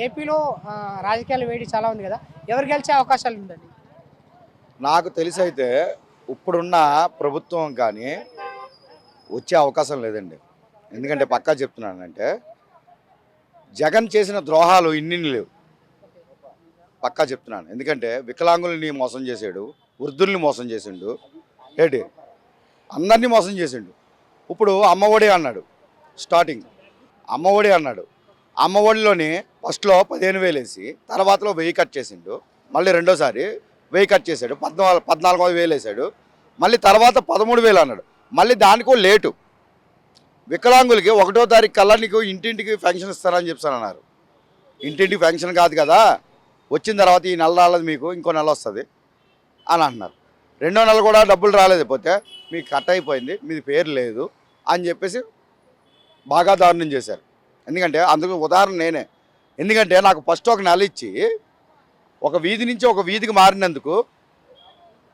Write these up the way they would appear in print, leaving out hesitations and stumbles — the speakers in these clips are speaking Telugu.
ఏపీలో రాజకీయాల వేడి చాలా ఉంది కదా, ఎవరు గెలిచే అవకాశాలు ఉందండి? నాకు తెలిసి అయితే ఇప్పుడున్న ప్రభుత్వం కానీ వచ్చే అవకాశం లేదండి. ఎందుకంటే పక్కా చెప్తున్నానంటే జగన్ చేసిన ద్రోహాలు ఇన్ని లేవు. పక్కా చెప్తున్నాను. ఎందుకంటే వికలాంగుల్ని మోసం చేశాడు, వృద్ధుల్ని మోసం చేసిండు, ఏంటి అందరినీ మోసం చేసిండు. ఇప్పుడు అమ్మఒడి అన్నాడు, స్టార్టింగ్ అమ్మఒడి అన్నాడు. అమ్మఒడిలోని ఫస్ట్లో 15,000 వేసి తర్వాతలో 1000 కట్ చేసిండు. మళ్ళీ రెండోసారి 1000 కట్ చేశాడు, 14,000 వేసాడు. మళ్ళీ తర్వాత 13,000 అన్నాడు. మళ్ళీ దానికో లేటు. వికలాంగులకి 1వ తారీఖు కల్లా నీకు ఇంటింటికి పెన్షన్ ఇస్తారని చెప్తానన్నారు. ఇంటింటికి పెన్షన్ కాదు కదా, వచ్చిన తర్వాత ఈ నెల రాలేదు, మీకు ఇంకో నెల వస్తుంది అని అంటున్నారు. 2వ నెల కూడా డబ్బులు రాలేదు, పోతే మీకు కట్ అయిపోయింది, మీది పేరు లేదు అని చెప్పేసి బాగా దారుణం చేశారు. ఎందుకంటే అందుకు ఉదాహరణ నేనే. ఎందుకంటే నాకు ఫస్ట్ ఒక నెల ఇచ్చి ఒక వీధి నుంచి ఒక వీధికి మారినందుకు,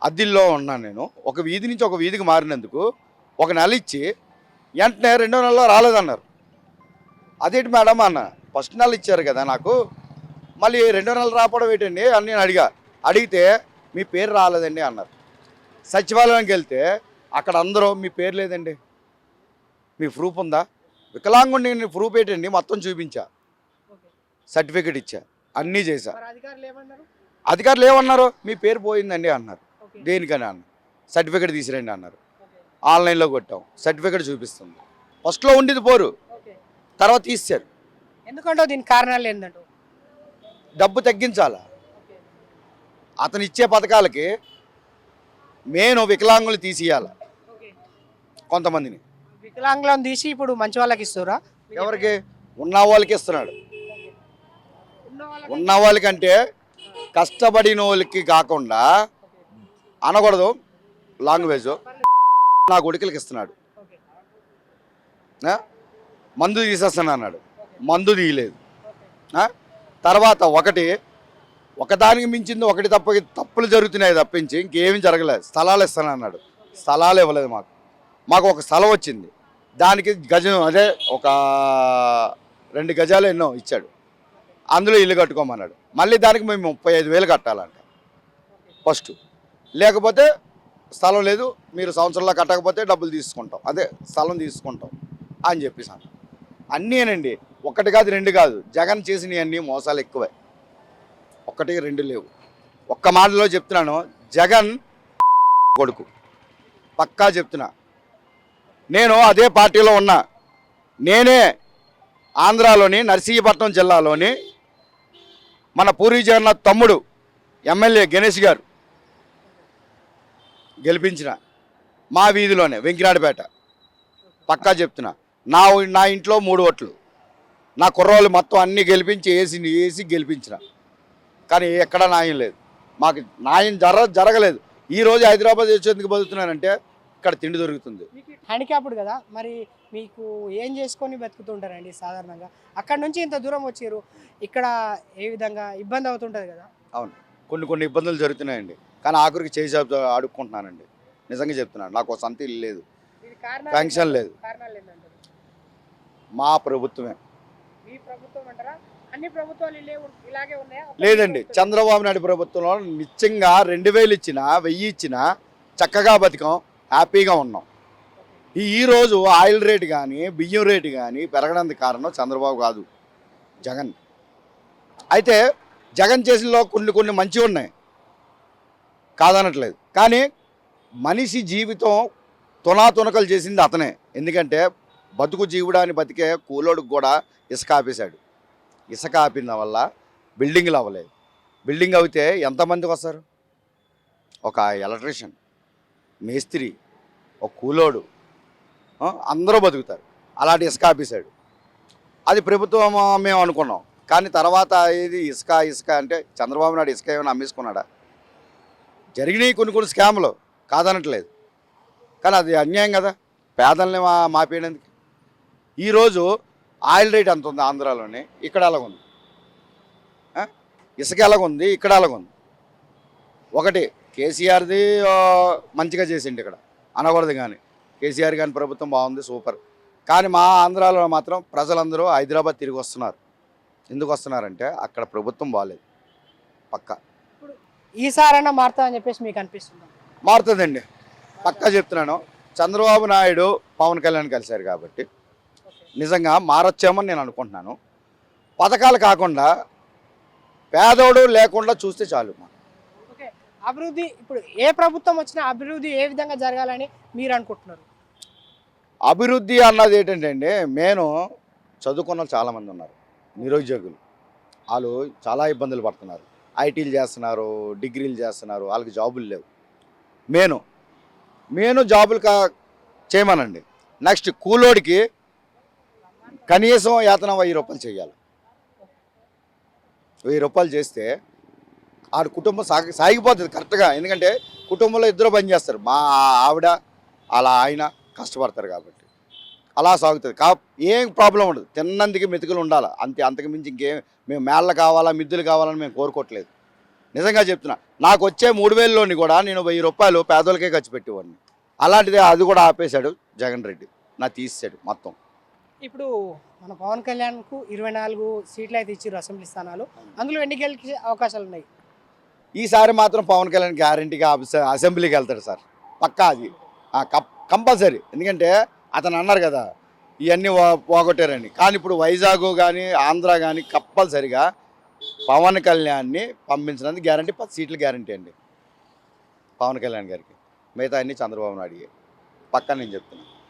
అద్దిల్లో ఉన్నాను నేను, ఒక వీధి నుంచి ఒక వీధికి మారినందుకు ఒక నెల ఇచ్చి వెంటనే 2వ నెలలో రాలేదన్నారు. అదేంటి మేడం అన్న, ఫస్ట్ నెల ఇచ్చారు కదా నాకు, మళ్ళీ 2వ నెల రాకపోవడం ఏంటండి అని నేను అడిగితే మీ పేరు రాలేదండి అన్నారు. సచివాలయానికి వెళ్తే అక్కడ అందరూ మీ పేరు లేదండి, మీ ప్రూఫ్ ఉందా? వికలాంగుడిని ప్రూఫ్ ఏంటండి మొత్తం చూపించా, సర్టిఫికేట్ ఇచ్చా, అన్నీ చేశా. అధికారులు ఏమన్నారు, మీ పేరు పోయిందండి అన్నారు. దేనికని అన్న, సర్టిఫికేట్ తీసిరండి అన్నారు. ఆన్లైన్లో కొట్టాం, సర్టిఫికేట్ చూపిస్తుంది. ఫస్ట్లో ఉండేది పోరు, తర్వాత తీసారు. ఎందుకంటే దీనికి కారణాలు ఏంటంటే డబ్బు తగ్గించాలా. అతను ఇచ్చే పథకాలకి మెయిన్ వికలాంగులు తీసియాల. కొంతమందిని వికలాంగులను తీసి ఇప్పుడు మంచి వాళ్ళకి ఇస్తారా? ఎవరికి? ఉన్న వాళ్ళకి ఇస్తున్నాడు. ఉన్న వాళ్ళకంటే కష్టపడిన వాళ్ళకి కాకుండా అనకూడదు లాంగ్వేజ్, నా కొడుకులకి ఇస్తున్నాడు. మందు తీసేస్తాను అన్నాడు, మందు తీయలేదు. తర్వాత ఒకదానికి మించింది ఒకటి తప్పులు జరుగుతున్నాయి తప్పించి ఇంకేమీ జరగలేదు. స్థలాలు ఇస్తానన్నాడు, స్థలాలు ఇవ్వలేదు. మాకు ఒక స్థలం వచ్చింది, దానికి గజం అదే ఒక 2 గజాలు ఎన్నో ఇచ్చాడు, అందులో ఇల్లు కట్టుకోమన్నాడు. మళ్ళీ దానికి మేము 35,000 కట్టాలంట ఫస్ట్. లేకపోతే స్థలం లేదు, మీరు సంవత్సరంలో కట్టకపోతే డబ్బులు తీసుకుంటాం, అదే స్థలం తీసుకుంటాం అని చెప్పేసాను. అన్నీనండి, 1 కాదు 2 కాదు, జగన్ చేసినవి అన్నీ మోసాలు ఎక్కువే. 1 2 లేవు. ఒక్క మాటలో చెప్తున్నాను, జగన్ కొడుకు పక్కా చెప్తున్నా. నేను అదే పార్టీలో ఉన్నా. నేనే ఆంధ్రాలోని నర్సీపట్నం జిల్లాలోని మన పూరి జగన్నాథ్ తమ్ముడు ఎమ్మెల్యే గణేష్ గారు గెలిపించిన మా వీధిలోనే వెంకినాడపేట. పక్కా చెప్తున్నా, నా ఇంట్లో 3 ఓట్లు, నా కుర్రోళ్ళు మొత్తం అన్నీ గెలిపించి వేసి గెలిపించిన. కానీ ఎక్కడ న్యాయం లేదు, మాకు న్యాయం జరగలేదు. ఈరోజు హైదరాబాద్ వచ్చేందుకు బతుకుతున్నానంటే ఇక్కడ తిండి దొరుకుతుంది. హ్యాండిక్యాప్డ్ కదా, మరి మీకు ఏం చేసుకొని బతుకుతుంటారండి సాధారణంగా? అక్కడ నుంచి ఇంత దూరం వచ్చారు, ఇక్కడ ఏ విధంగా ఇబ్బంది అవుతుంటుంది కదా? అవును, కొన్ని ఇబ్బందులు జరుగుతున్నాయండి. కానీ ఆఖరికి చేసి అడుక్కుంటున్నానండి. నిజంగా చెప్తున్నాను, నాకు సొంత ఇల్లు లేదు, పెన్షన్ లేదు. మా ప్రభుత్వమే. మీ ప్రభుత్వం అంటారా? అన్ని ప్రభుత్వాలు ఇలాగే ఉన్నాయా? లేదండి, చంద్రబాబు నాయుడు ప్రభుత్వంలో నిత్యంగా 2,000 ఇచ్చినా 1000 ఇచ్చినా చక్కగా బతికాం, హ్యాపీగా ఉన్నాం. ఈరోజు ఆయిల్ రేటు కానీ బియ్యం రేటు కానీ పెరగడానికి కారణం చంద్రబాబు కాదు, జగన్. అయితే జగన్ చేసిలో కొన్ని మంచివి ఉన్నాయి, కాదనట్లేదు. కానీ మనిషి జీవితం తునాతునకలు చేసింది అతనే. ఎందుకంటే బతుకు జీవుడాన్ని బతికే కూలోడికి కూడా ఇసుక ఆపేశాడు. ఇసుక ఆపిన వల్ల బిల్డింగ్లు అవ్వలేదు. బిల్డింగ్ అయితే ఎంతమందికి వస్తారు? ఒక ఎలక్ట్రీషియన్, మేస్త్రి, ఒక కూలోడు, అందరూ బతుకుతారు. అలాంటి ఇసుక ఆపేశాడు. అది ప్రభుత్వం మేము అనుకున్నాం. కానీ తర్వాత ఇది ఇసుక అంటే చంద్రబాబు నాయుడు ఇసుక ఏమైనా అమ్మేసుకున్నాడా? జరిగినాయి కొన్ని స్కాములు, కాదనట్లేదు. కానీ అది అన్యాయం కదా, పేదల్ని మాపేయడానికి. ఈరోజు ఆయిల్ రేట్ ఎంత ఉంది ఆంధ్రాలోనే, ఇక్కడ అలాగుంది. ఇసుక ఎలాగుంది, ఇక్కడ అలాగుంది. ఒకటి కేసీఆర్ది మంచిగా చేసిండు, ఇక్కడ అనకూడదు. కానీ కేసీఆర్ కానీ ప్రభుత్వం బాగుంది, సూపర్. కానీ మా ఆంధ్రాలో మాత్రం ప్రజలందరూ హైదరాబాద్ తిరిగి వస్తున్నారు. ఎందుకు వస్తున్నారంటే అక్కడ ప్రభుత్వం బాగాలేదు. పక్కా ఇప్పుడు ఈసారైనా మారుతా అని చెప్పేసి మీకు అనిపిస్తుంది? మారుతుందండి, పక్కా చెప్తున్నాను. చంద్రబాబు నాయుడు పవన్ కళ్యాణ్ కలిశారు కాబట్టి నిజంగా మారొచ్చామని నేను అనుకుంటున్నాను. పథకాలు కాకుండా పేదోడు లేకుండా చూస్తే చాలు. ఓకే, అభివృద్ధి ఇప్పుడు ఏ ప్రభుత్వం వచ్చినా అభివృద్ధి ఏ విధంగా జరగాలని మీరు అనుకుంటున్నారు? అభివృద్ధి అన్నది ఏంటంటే అండి, నేను చదువుకున్న వాళ్ళు చాలామంది ఉన్నారు, నిరుద్యోగులు. వాళ్ళు చాలా ఇబ్బందులు పడుతున్నారు. ఐటీలు చేస్తున్నారు, డిగ్రీలు చేస్తున్నారు, వాళ్ళకి జాబులు లేవు. నేను జాబులు చేయమనండి. నెక్స్ట్ కూలోడికి కనీసం యాతన 1000 రూపాయలు చేయాలి. 1000 రూపాయలు చేస్తే ఆడ కుటుంబం సాగిపోతుంది కరెక్ట్గా. ఎందుకంటే కుటుంబంలో ఇద్దరు పని చేస్తారు, మా ఆవిడ అలా ఆయన కష్టపడతారు కాబట్టి అలా సాగుతుంది. ఏం ప్రాబ్లం ఉండదు, తిన్నందుకు మెతుకులు ఉండాలి అంతే. అంతకు మించి ఇంకేం మేము మేళ్ళ కావాలా మిద్దులు కావాలని మేము కోరుకోవట్లేదు. నిజంగా చెప్తున్నా, నాకు వచ్చే 3000లోని కూడా నేను 1000 రూపాయలు పేదోళ్ళకే ఖర్చు పెట్టేవాడిని. అలాంటిది అది కూడా ఆపేశాడు జగన్ రెడ్డి, తీసేశాడు మొత్తం. ఇప్పుడు మన పవన్ కళ్యాణ్కు 24 సీట్లు అయితే ఇచ్చారు అసెంబ్లీ స్థానాలు, అందులో ఎన్ని గెలిచే అవకాశాలు ఉన్నాయి? ఈసారి మాత్రం పవన్ కళ్యాణ్ గ్యారంటీగా అసెంబ్లీకి వెళ్తాడు సార్, పక్కా. అది కంపల్సరీ. ఎందుకంటే అతను అన్నారు కదా ఇవన్నీ పోగొట్టారని. కానీ ఇప్పుడు వైజాగ్ కానీ ఆంధ్ర కానీ కంపల్సరిగా పవన్ కళ్యాణ్ని పంపించడానికి గ్యారంటీ. 10 సీట్లు గ్యారంటీ అండి పవన్ కళ్యాణ్ గారికి. మిగతా అన్ని చంద్రబాబు నాయుడు పక్కా, నేను చెప్తున్నాను.